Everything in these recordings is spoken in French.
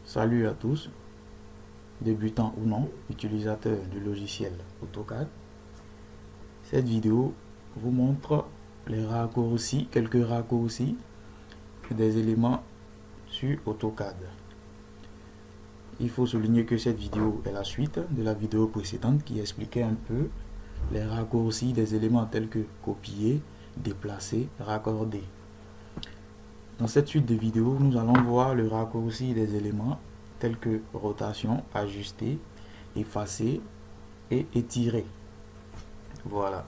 Salut à tous, débutants ou non, utilisateurs du logiciel AutoCAD. Cette vidéo vous montre les raccourcis, quelques raccourcis des éléments sur AutoCAD. Il faut souligner que cette vidéo est la suite de la vidéo précédente qui expliquait un peu les raccourcis des éléments tels que copier, déplacer, raccorder. Dans cette suite de vidéos, nous allons voir le raccourci des éléments tels que rotation, ajuster, effacer et étirer. Voilà.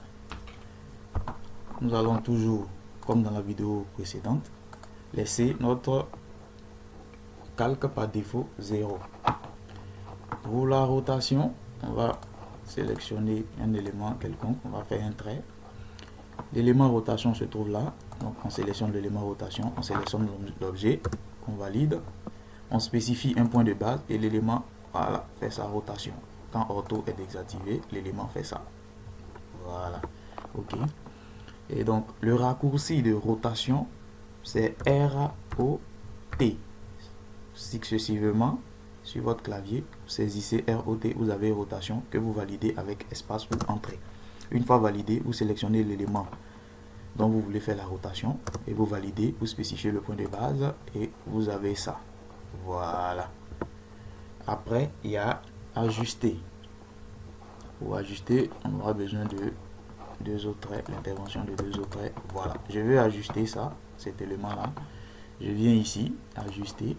Nous allons toujours, comme dans la vidéo précédente, laisser notre calque par défaut 0. Pour la rotation, on va sélectionner un élément quelconque, on va faire un trait. L'élément rotation se trouve là, donc on sélectionne l'élément rotation, on sélectionne l'objet, on valide, on spécifie un point de base et l'élément voilà, fait sa rotation. Quand ortho est désactivé, l'élément fait ça. Voilà, ok. Et donc le raccourci de rotation, c'est ROT. Successivement, sur votre clavier, vous saisissez ROT, vous avez rotation que vous validez avec espace ou entrée. Une fois validé, vous sélectionnez l'élément dont vous voulez faire la rotation et vous validez, vous spécifiez le point de base et vous avez ça. Voilà. Après, il y a ajuster. Pour ajuster, on aura besoin de deux autres traits, l'intervention de deux autres traits. Voilà. Je vais ajuster ça, cet élément-là. Je viens ici, ajuster.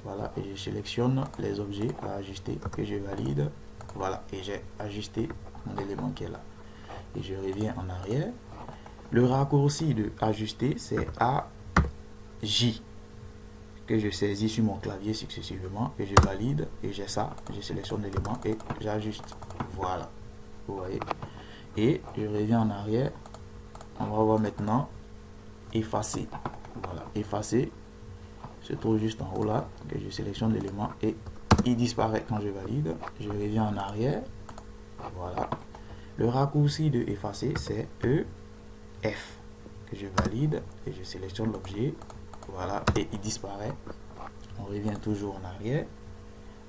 Voilà. Et je sélectionne les objets à ajuster que je valide. Voilà. Et j'ai ajusté mon élément qui est là. Et je reviens en arrière. Le raccourci de ajuster, c'est AJ que je saisis sur mon clavier successivement et je valide et j'ai ça, je sélectionne l'élément et j'ajuste. Voilà, vous voyez. Et je reviens en arrière. On va voir maintenant effacer. Voilà, effacer se trouve juste en haut là, que je sélectionne l'élément et il disparaît quand je valide. Je reviens en arrière. Voilà. Le raccourci de effacer, c'est EF que je valide et je sélectionne l'objet. Voilà, et il disparaît. On revient toujours en arrière.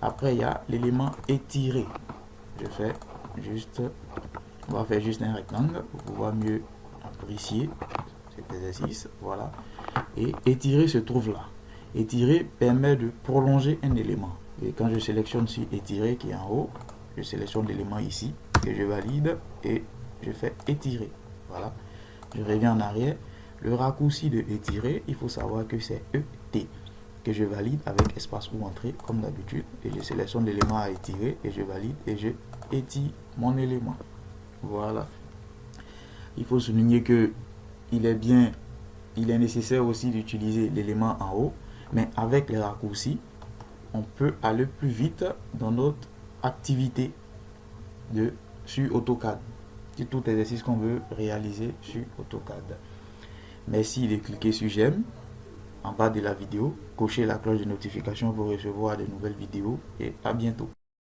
Après, il y a l'élément étirer. Je fais juste, on va faire juste un rectangle pour pouvoir mieux apprécier cet exercice. Voilà. Et étirer se trouve là. Étirer permet de prolonger un élément. Et quand je sélectionne sur étirer qui est en haut, je sélectionne l'élément ici que je valide et je fais étirer. Voilà. Je reviens en arrière. Le raccourci de étirer, il faut savoir que c'est ET que je valide avec espace ou entrée comme d'habitude et je sélectionne l'élément à étirer et je valide et je étire mon élément. Voilà. Il faut souligner que il est nécessaire aussi d'utiliser l'élément en haut, mais avec les raccourcis, on peut aller plus vite dans notre activité sur AutoCAD. C'est tout exercice qu'on veut réaliser sur AutoCAD. Merci de cliquer sur j'aime en bas de la vidéo, cochez la cloche de notification pour recevoir de nouvelles vidéos et à bientôt.